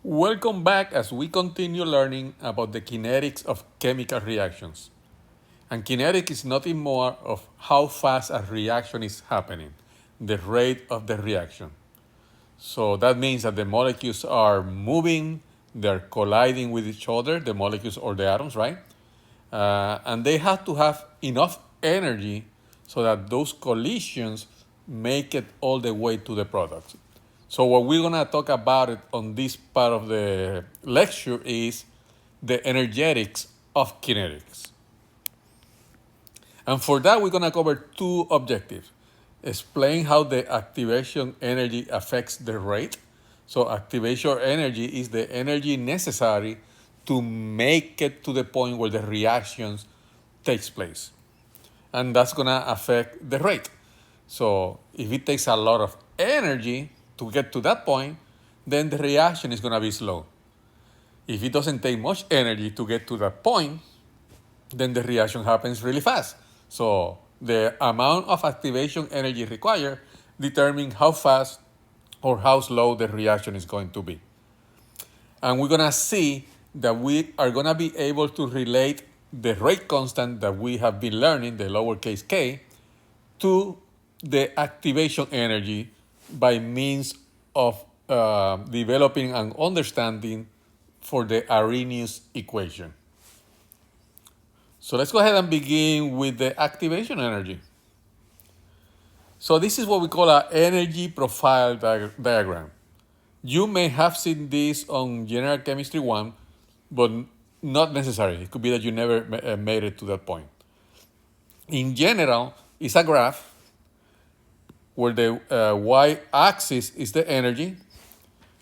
Welcome back as we continue learning about the kinetics of chemical reactions. And kinetic is nothing more of how fast a reaction is happening, the rate of the reaction. So that means that the molecules are moving, they're colliding with each other, the molecules or the atoms, right? And they have to have enough energy so that those collisions make it all the way to the product. So what we're gonna talk about it on this part of the lecture is the energetics of kinetics. And for that, we're gonna cover two objectives. Explain how the activation energy affects the rate. So activation energy is the energy necessary to make it to the point where the reactions takes place. And that's gonna affect the rate. So if it takes a lot of energy to get to that point, then the reaction is gonna be slow. If it doesn't take much energy to get to that point, then the reaction happens really fast. So the amount of activation energy required determines how fast or how slow the reaction is going to be. And we're gonna see that we are gonna be able to relate the rate constant that we have been learning, the lowercase k, to the activation energy by means of developing an understanding for the Arrhenius equation. So let's go ahead and begin with the activation energy. So this is what we call an energy profile diagram. You may have seen this on General Chemistry 1, but not necessarily. It could be that you never made it to that point. In general, it's a graph where the y-axis is the energy,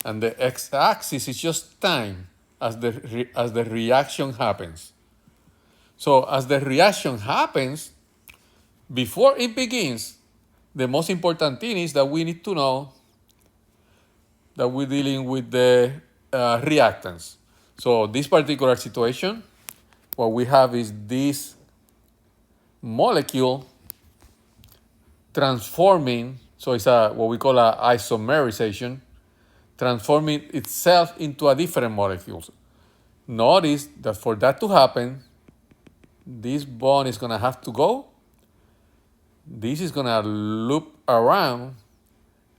and the x-axis is just time as the reaction happens. So as the reaction happens, before it begins, the most important thing is that we need to know that we're dealing with the reactants. So this particular situation, what we have is this molecule transforming, so it's what we call an isomerization, transforming itself into a different molecules. Notice that for that to happen, this bond is gonna have to go. This is gonna loop around,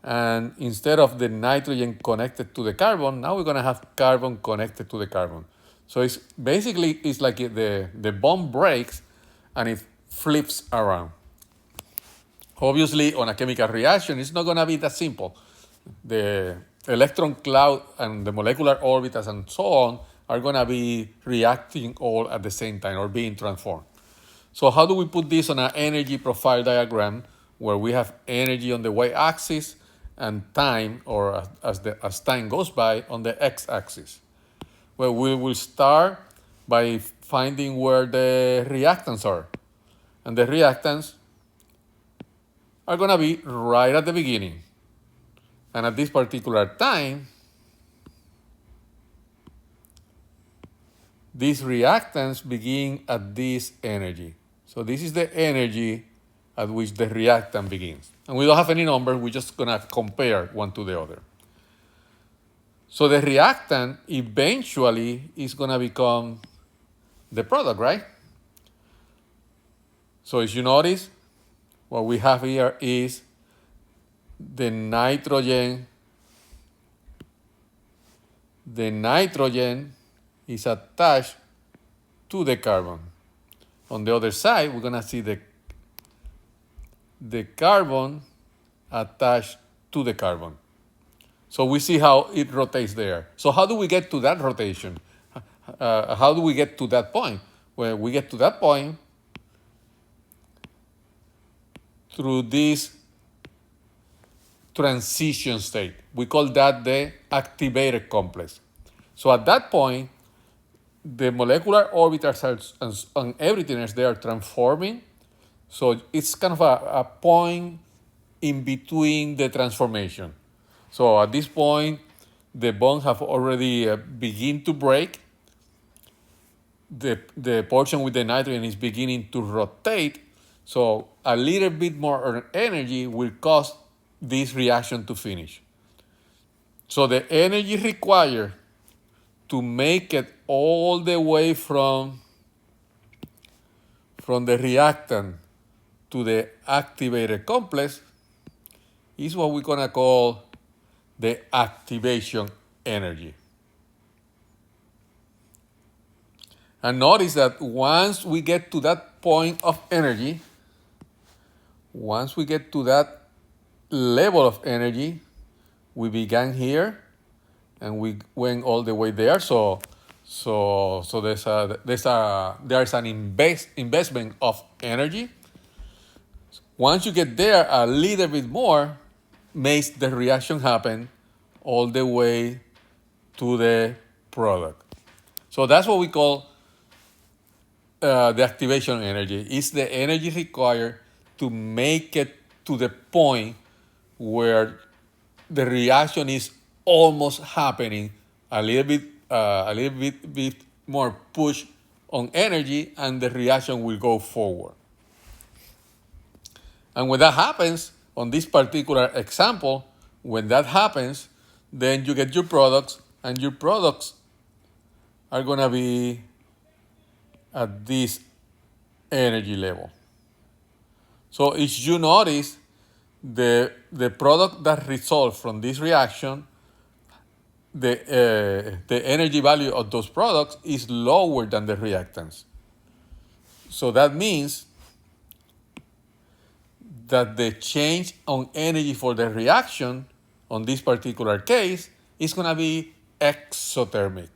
and instead of the nitrogen connected to the carbon, now we're gonna have carbon connected to the carbon. So it's basically, it's like the bond breaks and it flips around. Obviously, on a chemical reaction, it's not gonna be that simple. The electron cloud and the molecular orbitals and so on are gonna be reacting all at the same time or being transformed. So how do we put this on an energy profile diagram where we have energy on the y-axis and time, or as time goes by, on the x-axis? Well, we will start by finding where the reactants are. And the reactants are gonna be right at the beginning. And at this particular time, these reactants begin at this energy. So this is the energy at which the reactant begins. And we don't have any number, we're just gonna compare one to the other. So the reactant eventually is gonna become the product, right? So as you notice, what we have here is the nitrogen. The nitrogen is attached to the carbon. On the other side, we're gonna see the carbon attached to the carbon. So we see how it rotates there. So how do we get to that rotation? How do we get to that point? Well, we get to that point through this transition state. We call that the activated complex. So at that point, the molecular orbitals and everything else, they are transforming. So it's kind of a point in between the transformation. So at this point, the bonds have already begin to break. The portion with the nitrogen is beginning to rotate. So a little bit more energy will cause this reaction to finish. So the energy required to make it all the way from the reactant to the activated complex is what we're going to call the activation energy. And notice that once we get to that point of energy, once we get to that level of energy, we began here and we went all the way there. So there's an investment of energy. Once you get there, a little bit more makes the reaction happen all the way to the product. So that's what we call the activation energy. It's the energy required to make it to the point where the reaction is almost happening, a little bit more push on energy, and the reaction will go forward. And when that happens, on this particular example, when that happens, then you get your products, and your products are going to be at this energy level. So if you notice, the product that results from this reaction, the energy value of those products is lower than the reactants. So that means that the change on energy for the reaction on this particular case is going to be exothermic.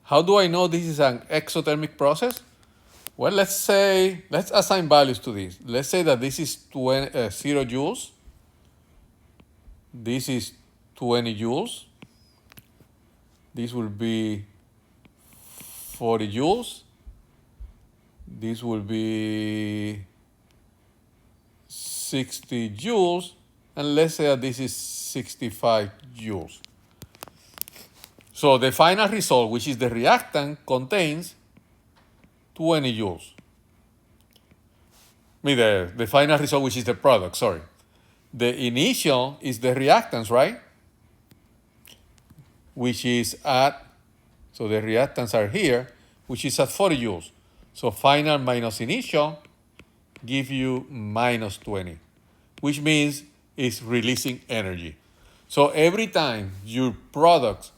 How do I know this is an exothermic process? Well, let's assign values to this. Let's say that this is 0 joules. This is 20 joules. This will be 40 joules. This will be 60 joules. And let's say that this is 65 joules. So the final result, which is the reactant, contains 20 joules. The final result, which is the product, sorry. The initial is the reactants, right? Which is so the reactants are here, which is at 40 joules. So final minus initial give you minus 20, which means it's releasing energy. So every time your products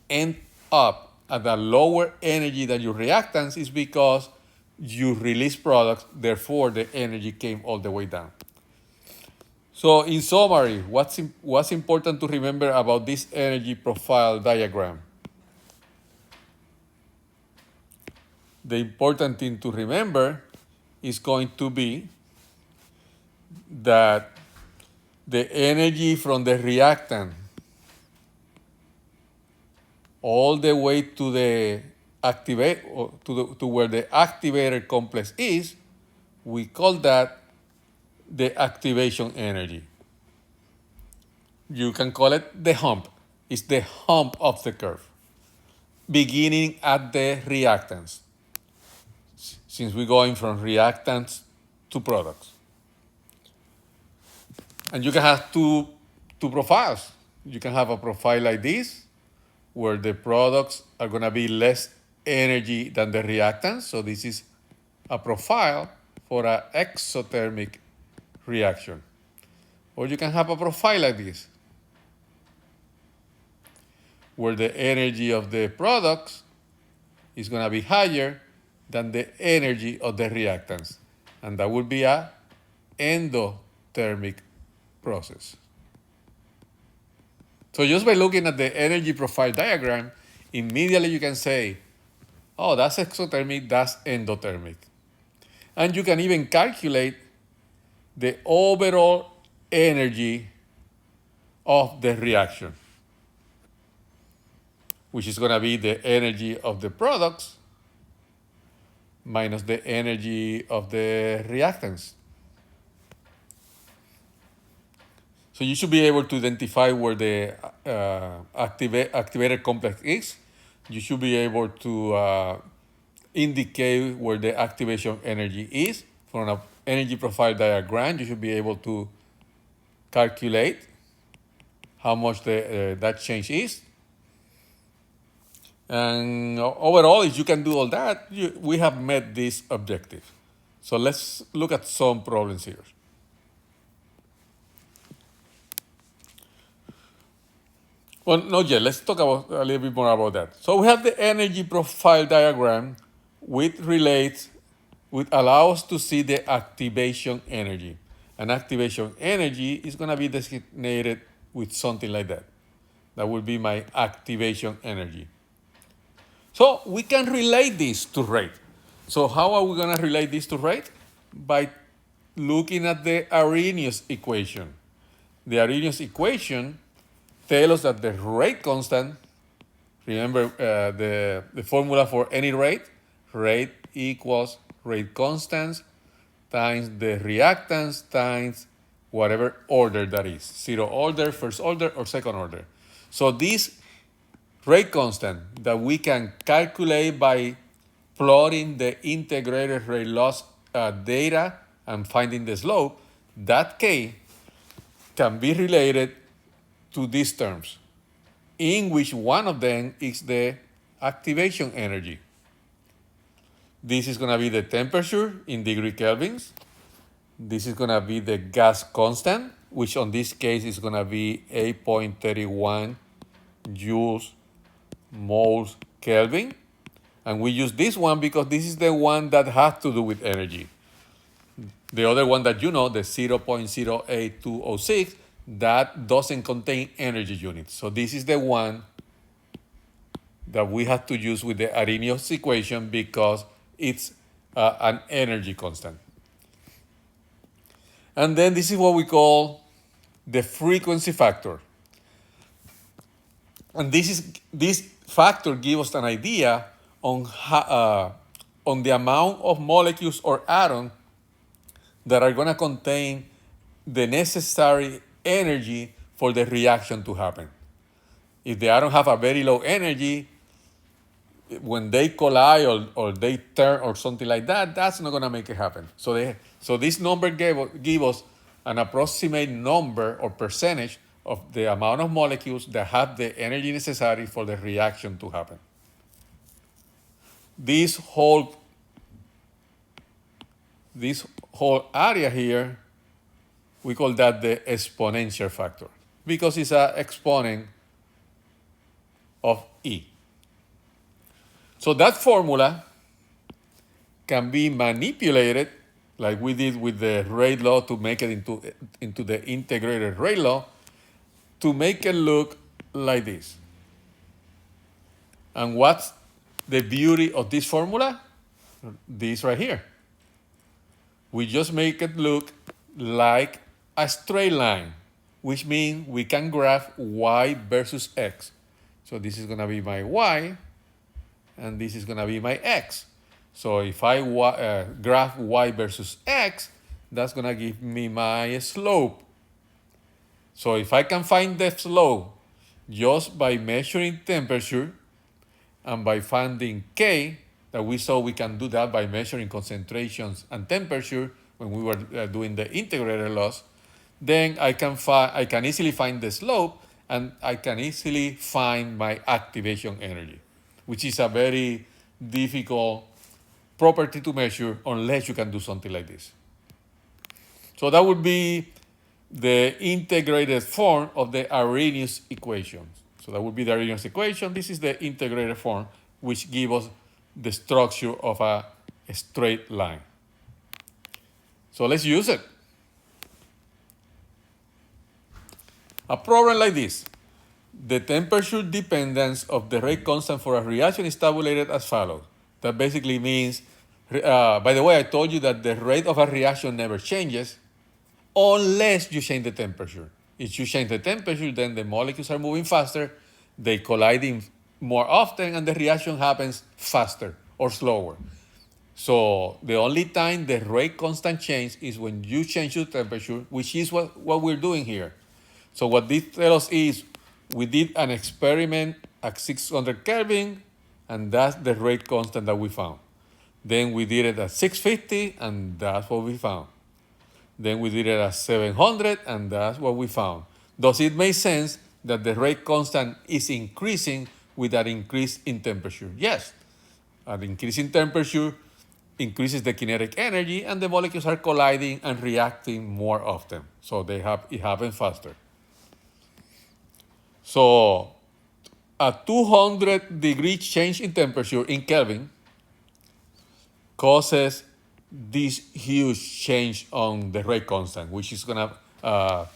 end up at a lower energy than your reactants is because you release products, therefore the energy came all the way down. So in summary, what's important to remember about this energy profile diagram? The important thing to remember is going to be that the energy from the reactant all the way to the to where the activated complex is, we call that the activation energy. You can call it the hump. It's the hump of the curve, beginning at the reactants, since we're going from reactants to products. And you can have two profiles. You can have a profile like this, where the products are going to be less energy than the reactants. So this is a profile for an exothermic reaction. Or you can have a profile like this, where the energy of the products is going to be higher than the energy of the reactants. And that would be an endothermic process. So just by looking at the energy profile diagram, immediately you can say, oh, that's exothermic, that's endothermic. And you can even calculate the overall energy of the reaction, which is going to be the energy of the products minus the energy of the reactants. So you should be able to identify where the activated complex is. You should be able to indicate where the activation energy is. From an energy profile diagram, you should be able to calculate how much that change is. And overall, if you can do all that, we have met this objective. So let's look at some problems here. Well, not yet. Let's talk about a little bit more about that. So we have the energy profile diagram, which allows us to see the activation energy. And activation energy is going to be designated with something like that. That will be my activation energy. So we can relate this to rate. So how are we going to relate this to rate? By looking at the Arrhenius equation. The Arrhenius equation tells us that the rate constant, remember the formula for any rate equals rate constants times the reactance times whatever order that is, zero order, first order, or second order. So this rate constant that we can calculate by plotting the integrated rate loss data and finding the slope, that K can be related to these terms, in which one of them is the activation energy. This is going to be the temperature in degree kelvins. This is going to be the gas constant, which on this case is going to be 8.31 joules moles Kelvin. And we use this one because this is the one that has to do with energy. The other one that you know, the 0.08206, that doesn't contain energy units. So this is the one that we have to use with the Arrhenius equation because it's an energy constant. And then this is what we call the frequency factor. And this factor gives us an idea on the amount of molecules or atoms that are going to contain the necessary energy for the reaction to happen. If the atom have a very low energy, when they collide or they turn or something like that, that's not going to make it happen. So this number give us an approximate number or percentage of the amount of molecules that have the energy necessary for the reaction to happen. This whole area here, we call that the exponential factor because it's an exponent of E. So that formula can be manipulated like we did with the rate law to make it into the integrated rate law to make it look like this. And what's the beauty of this formula? This right here. We just make it look like a straight line, which means we can graph y versus x. So this is going to be my y, and this is going to be my x. So if I graph y versus x, that's going to give me my slope. So if I can find the slope just by measuring temperature and by finding K, that we saw we can do that by measuring concentrations and temperature when we were doing the integrated loss, then I can easily find the slope and I can easily find my activation energy, which is a very difficult property to measure unless you can do something like this. So that would be the integrated form of the Arrhenius equation. So that would be the Arrhenius equation. This is the integrated form, which gives us the structure of a straight line. So let's use it. A problem like this. The temperature dependence of the rate constant for a reaction is tabulated as follows. That basically means, by the way, I told you that the rate of a reaction never changes unless you change the temperature. If you change the temperature, then the molecules are moving faster, they colliding more often, and the reaction happens faster or slower. So the only time the rate constant changes is when you change the temperature, which is what we're doing here. So what this tells us is we did an experiment at 600 Kelvin, and that's the rate constant that we found. Then we did it at 650, and that's what we found. Then we did it at 700, and that's what we found. Does it make sense that the rate constant is increasing with an increase in temperature. Yes, an increase in temperature increases the kinetic energy, and the molecules are colliding and reacting more often. So it happens faster. So a 200-degree change in temperature in Kelvin causes this huge change on the rate constant, which is going to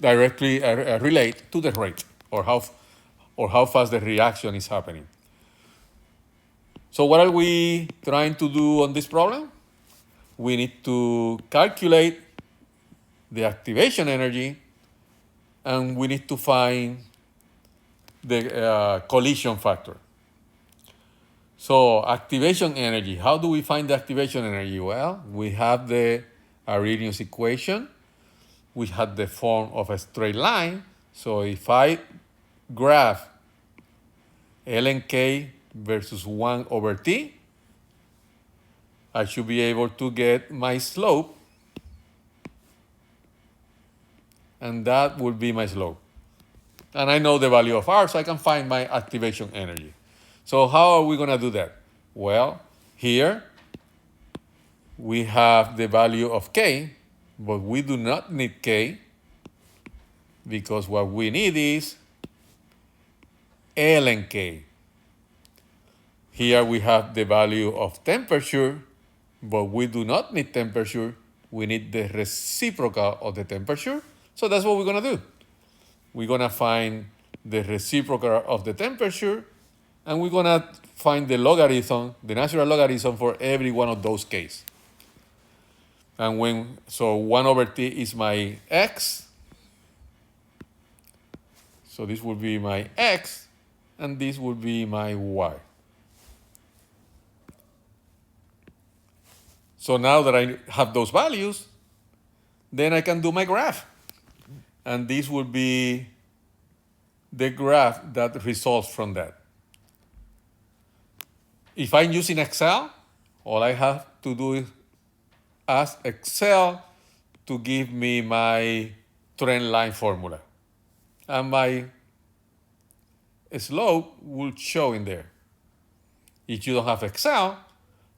directly relate to the rate or how fast the reaction is happening. So what are we trying to do on this problem? We need to calculate the activation energy, and we need to find the collision factor. So activation energy, how do we find the activation energy? Well, we have the Arrhenius equation, which had the form of a straight line. So if I graph ln k versus 1 over t, I should be able to get my slope, and that would be my slope. And I know the value of R, so I can find my activation energy. So how are we going to do that? Well, here we have the value of K, but we do not need K because what we need is ln K. Here we have the value of temperature, but we do not need temperature. We need the reciprocal of the temperature. So that's what we're going to do. We're going to find the reciprocal of the temperature, and we're going to find the logarithm, the natural logarithm for every one of those K's. And so 1 over t is my x. So this will be my x, and this will be my y. So now that I have those values, then I can do my graph. And this will be the graph that results from that. If I'm using Excel, all I have to do is ask Excel to give me my trend line formula. And my slope will show in there. If you don't have Excel,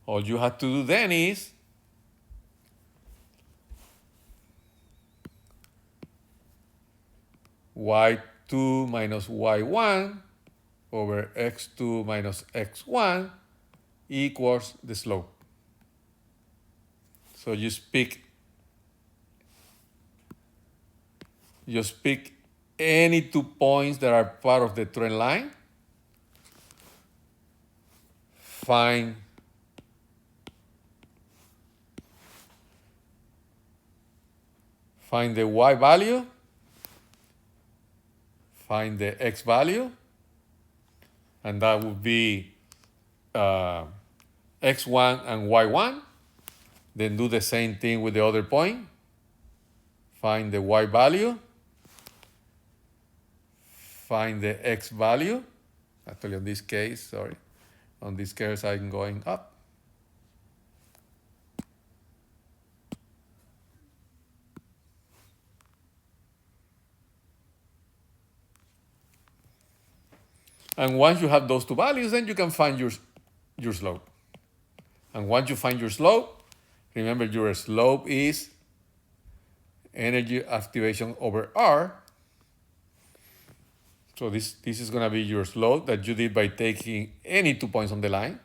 all you have to do then is y2 minus y1 over x2 minus x1 equals the slope. So just pick any 2 points that are part of the trend line. Find the y value, find the x value, and that would be x1 and y1. Then do the same thing with the other point. Find the y value, find the x value. Actually, on this case, I'm going up. And once you have those two values, then you can find your slope. And once you find your slope, remember your slope is energy activation over R. So this is going to be your slope that you did by taking any 2 points on the line,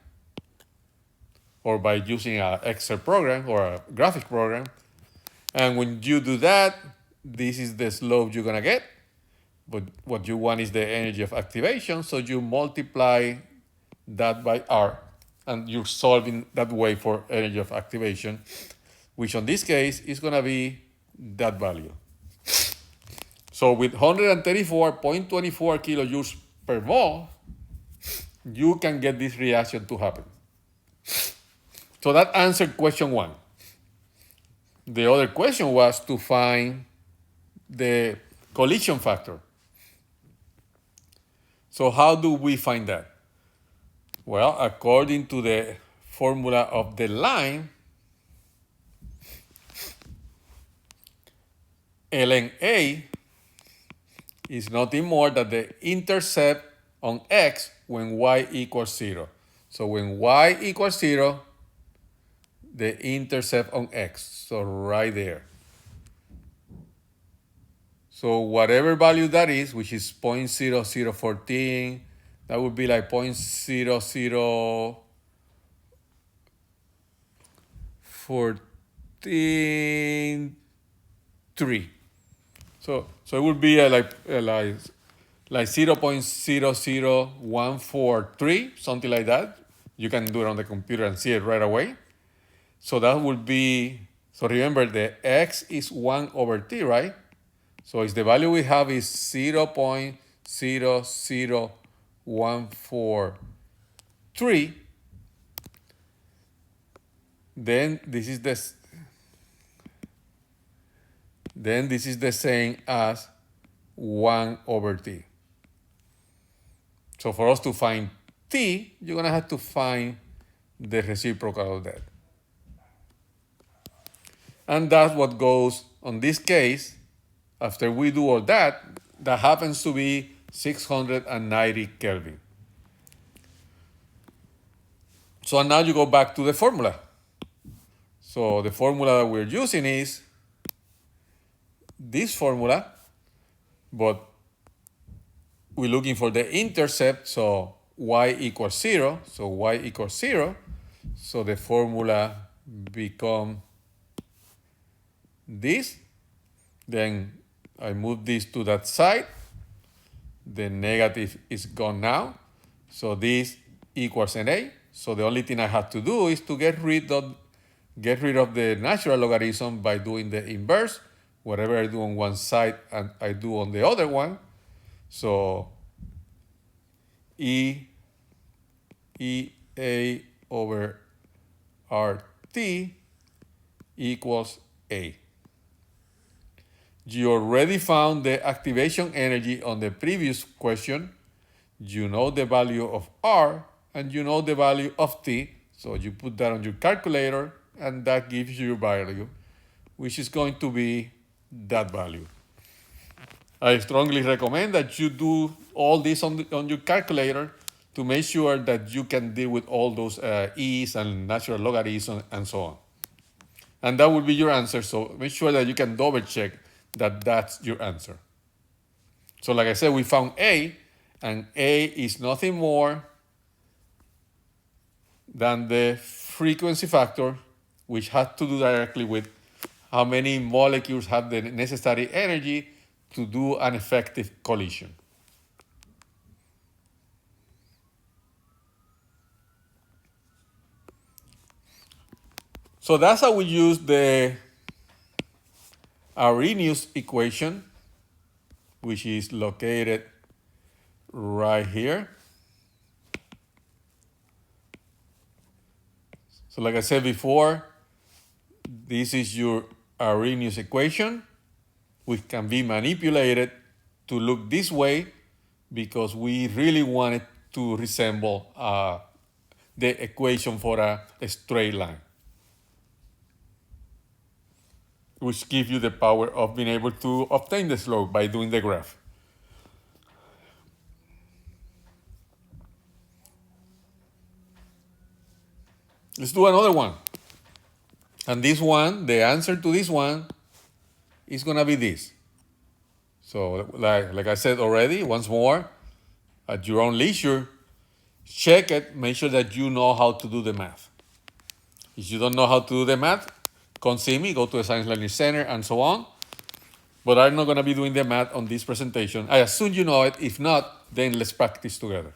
or by using an Excel program or a graphic program. And when you do that, this is the slope you're going to get. But what you want is the energy of activation, so you multiply that by R, and you're solving that way for energy of activation, which on this case is going to be that value. So with 134.24 kilojoules per mole, you can get this reaction to happen. So that answered question 1. The other question was to find the collision factor. So how do we find that? Well, according to the formula of the line, ln A is nothing more than the intercept on x when y equals 0. So when y equals 0, the intercept on x. So right there. So whatever value that is, which is 0.0014, that would be like 0.00143. So it would be like 0.00143, something like that. You can do it on the computer and see it right away. So that would be, so remember the x is 1 over t, right? So if the value we have is 0.00143, then this is the same as 1 over t. So for us to find t, you're going to have to find the reciprocal of that. And that's what goes on this case. After we do all that, that happens to be 690 Kelvin. So now you go back to the formula. So the formula that we're using is this formula, but we're looking for the intercept, so y equals 0. So y equals 0. So the formula becomes this. Then I move this to that side. The negative is gone now. So this equals NA. So the only thing I have to do is to get rid of the natural logarithm by doing the inverse. Whatever I do on one side and I do on the other one. So EA over RT equals A. You already found the activation energy on the previous question. You know the value of R and you know the value of T. So you put that on your calculator and that gives you your value, which is going to be that value. I strongly recommend that you do all this on your calculator to make sure that you can deal with all those e's and natural logarithms and so on. And that will be your answer. So make sure that you can double check that that's your answer. So like I said, we found A, and A is nothing more than the frequency factor, which has to do directly with how many molecules have the necessary energy to do an effective collision. So that's how we use the Arrhenius equation, which is located right here. So like I said before, this is your Arrhenius equation, which can be manipulated to look this way because we really want it to resemble the equation for a straight line, which gives you the power of being able to obtain the slope by doing the graph. Let's do another one. And this one, the answer to this one is going to be this. So like I said already, once more, at your own leisure, check it, make sure that you know how to do the math. If you don't know how to do the math, come see me, go to the Science Learning Center and so on. But I'm not going to be doing the math on this presentation. I assume you know it. If not, then let's practice together.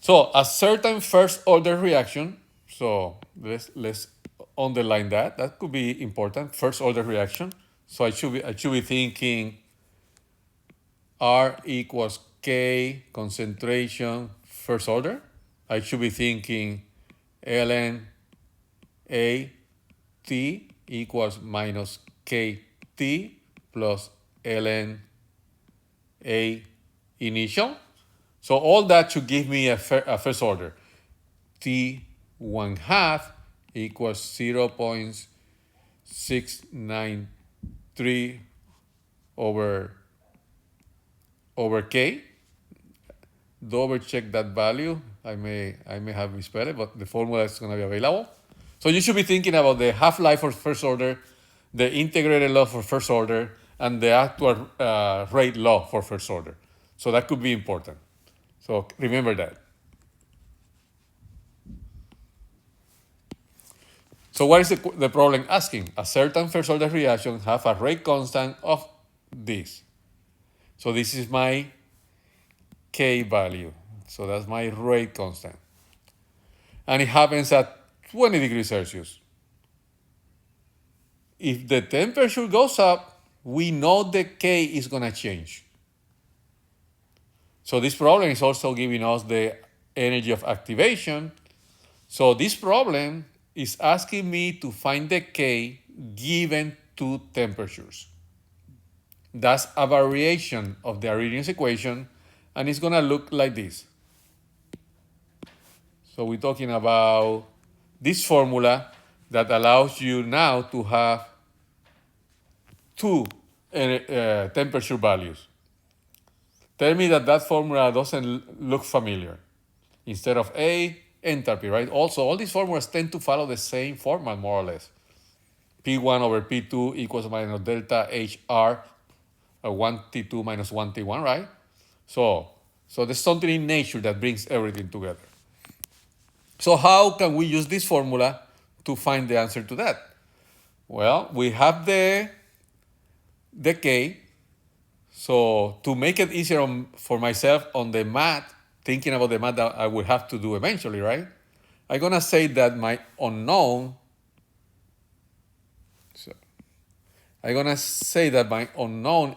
So a certain first order reaction, so let's underline that. That could be important, first order reaction. So I should be thinking R equals K concentration first order. I should be thinking ln A T equals minus KT plus ln A initial. So all that should give me a first order. T1/2 equals 0.693 over over K. Double check that value. I may have misspelled it, but the formula is going to be available. So you should be thinking about the half-life for first order, the integrated law for first order, and the actual rate law for first order. So that could be important. So remember that. So what is the problem asking? A certain first order reaction have a rate constant of this. So this is my K value. So that's my rate constant. And it happens at 20 degrees Celsius. If the temperature goes up, we know the K is going to change. So this problem is also giving us the energy of activation. So this problem is asking me to find the K given two temperatures. That's a variation of the Arrhenius equation, and it's going to look like this. So we're talking about this formula that allows you now to have two temperature values. Tell me that formula doesn't look familiar. Instead of A, enthalpy, right? Also, all these formulas tend to follow the same format, more or less. P1 over P2 equals minus delta HR, 1T2 minus 1T1, right? So there's something in nature that brings everything together. So how can we use this formula to find the answer to that? Well, we have the K. So to make it easier for myself on the math, thinking about the math that I will have to do eventually, right? I'm going to say that my unknown,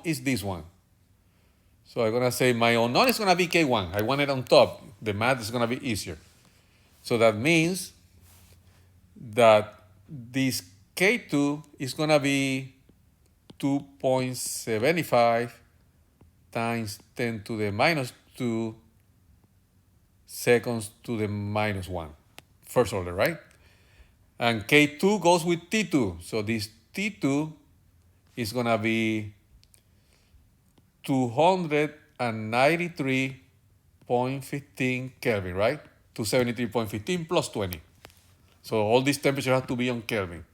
is this one. So I'm going to say my unknown is going to be K1. I want it on top. The math is going to be easier. So that means that this K2 is going to be 2.75 times 10 to the minus 2 seconds to the minus 1. First order, right? And K2 goes with T2. So this T2 is going to be 293.15 Kelvin, right? 273.15 plus 20. So all these temperatures have to be on Kelvin.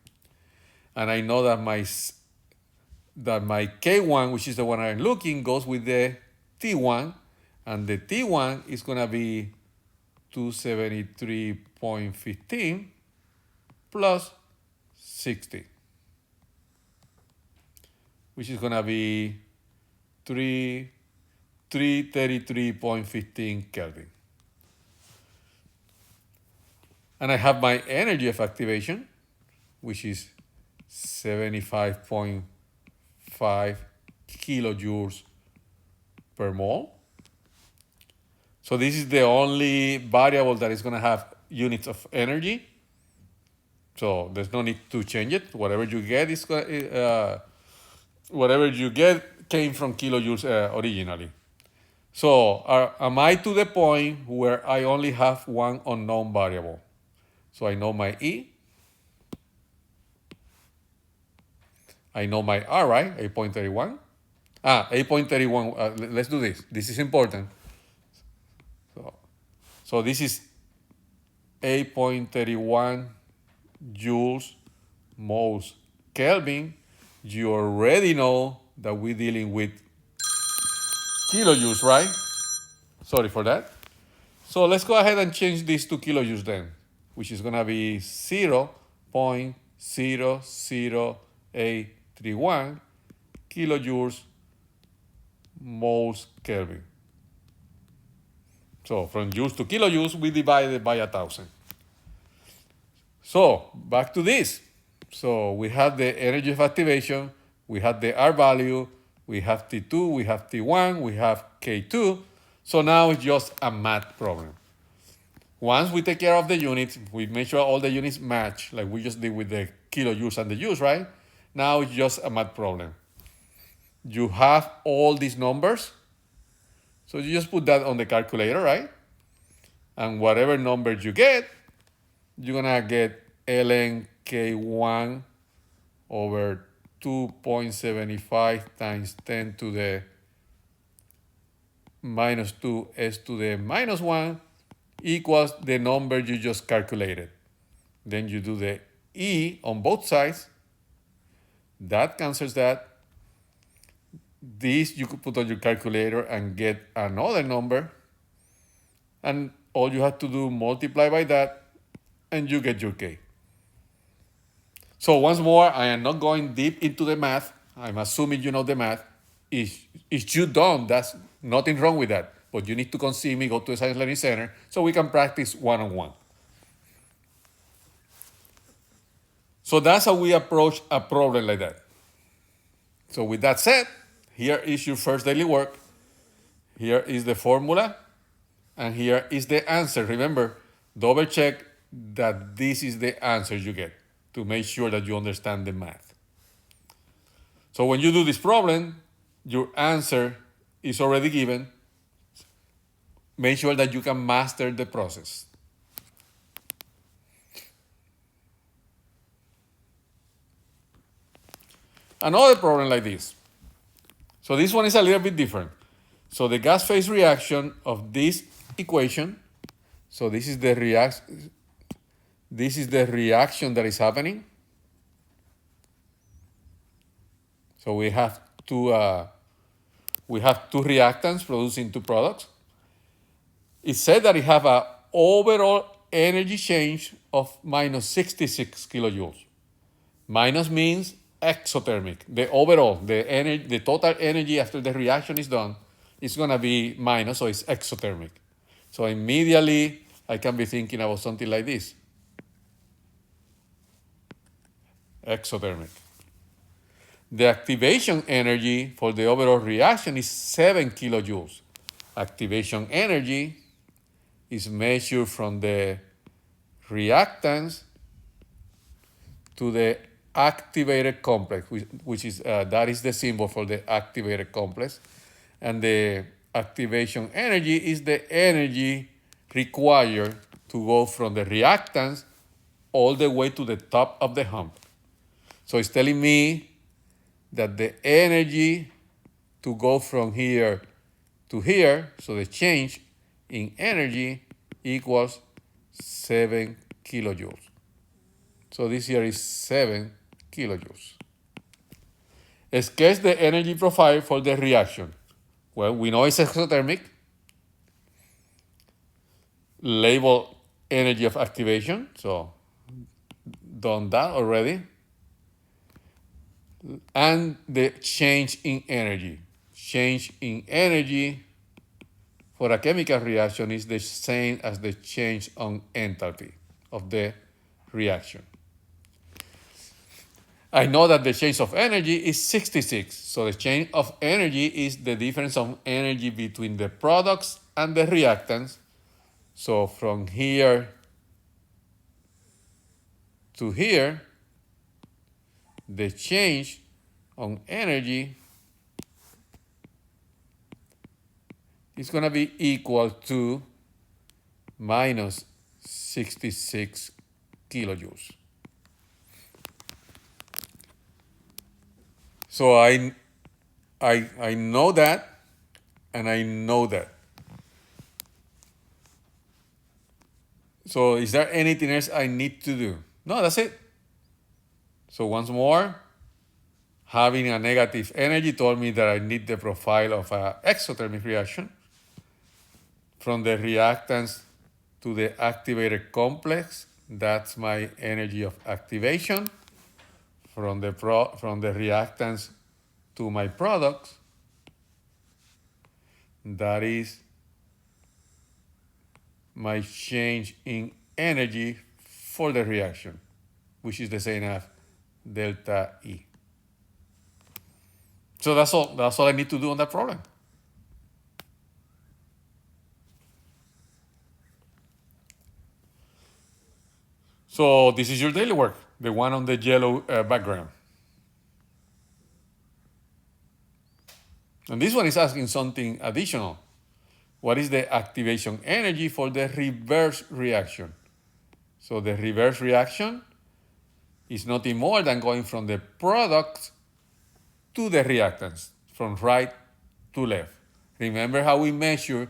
And I know that my K1, which is the one I'm looking, goes with the T1. And the T1 is going to be 273.15 plus 60, which is going to be 333.15 Kelvin. And I have my energy of activation, which is 75.5 kilojoules per mole. So this is the only variable that is going to have units of energy. So there's no need to change it. Whatever you get came from kilojoules originally. So am I to the point where I only have one unknown variable? So I know my E. I know my R, right? 8.31. 8.31. Let's do this. This is important. So this is 8.31 joules moles Kelvin. You already know that we're dealing with kilojoules, right? Sorry for that. So let's go ahead and change this to kilojoules then, which is going to be 0.00831 kilojoules moles Kelvin. So from joules to kilojoules, we divide it by 1,000. So back to this. So we have the energy of activation, we have the R value, we have T2, we have T1, we have K2. So now it's just a math problem. Once we take care of the units, we make sure all the units match, like we just did with the kilojoules and the joules, right? Now it's just a math problem. You have all these numbers. So you just put that on the calculator, right? And whatever number you get, you're going to get ln K1 over 2.75 times 10 to the minus 2s to the minus 1 equals the number you just calculated. Then you do the e on both sides. That cancels that. This you could put on your calculator and get another number. And all you have to do, multiply by that, and you get your k. So once more, I am not going deep into the math. I'm assuming you know the math. If you don't, that's nothing wrong with that. But you need to come see me, go to the Science Learning Center, so we can practice one-on-one. So that's how we approach a problem like that. So with that said, here is your first daily work. Here is the formula, and here is the answer. Remember, double check that this is the answer you get to make sure that you understand the math. So when you do this problem, your answer is already given. Make sure that you can master the process. Another problem like this. So this one is a little bit different. So the gas phase reaction of this equation, so this is the reaction that is happening. So we have two reactants producing two products. It said that it have an overall energy change of minus 66 kilojoules. Minus means exothermic. The overall, the total energy after the reaction is done is going to be minus, so it's exothermic. So immediately I can be thinking about something like this. Exothermic. The activation energy for the overall reaction is 7 kilojoules. Activation energy is measured from the reactants to the activated complex, which is that is the symbol for the activated complex. And the activation energy is the energy required to go from the reactants all the way to the top of the hump. So it's telling me that the energy to go from here to here, so the change in energy equals 7 kilojoules. So this here is 7 kilojoules. Sketch the energy profile for the reaction. Well, we know it's exothermic. Label energy of activation, so done that already. And the change in energy. Change in energy for a chemical reaction is the same as the change on enthalpy of the reaction. I know that the change of energy is 66. So the change of energy is the difference of energy between the products and the reactants. So from here to here, the change on energy is going to be equal to minus 66 kilojoules. So I know that, and I know that. So is there anything else I need to do? No, that's it. So once more, having a negative energy told me that I need the profile of an exothermic reaction. From the reactants to the activated complex, that's my energy of activation. From the reactants to my products, that is my change in energy for the reaction, which is the same as delta E. So that's all I need to do on that problem. So this is your daily work, the one on the yellow background. And this one is asking something additional. What is the activation energy for the reverse reaction? So the reverse reaction is nothing more than going from the product to the reactants, from right to left. Remember how we measure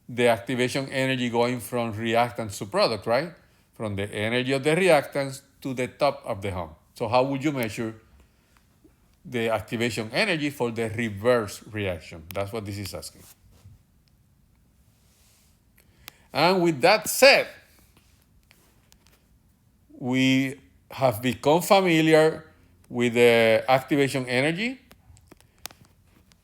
the activation energy going from reactants to product, right? From the energy of the reactants to the top of the hum. So how would you measure the activation energy for the reverse reaction? That's what this is asking. And with that said, we have become familiar with the activation energy.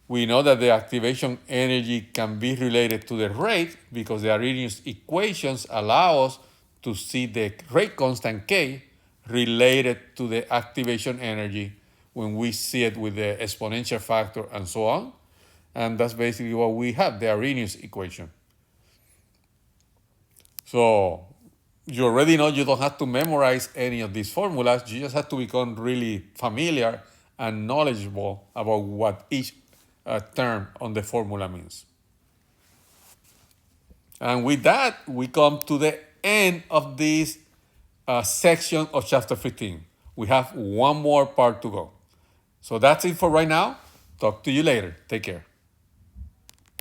We know that the activation energy can be related to the rate because the Arrhenius equations allow us to see the rate constant K related to the activation energy when we see it with the exponential factor and so on. And that's basically what we have, the Arrhenius equation. So you already know you don't have to memorize any of these formulas. You just have to become really familiar and knowledgeable about what each term on the formula means. And with that, we come to the end of this section of chapter 15. We have one more part to go. So that's it for right now. Talk to you later. Take care.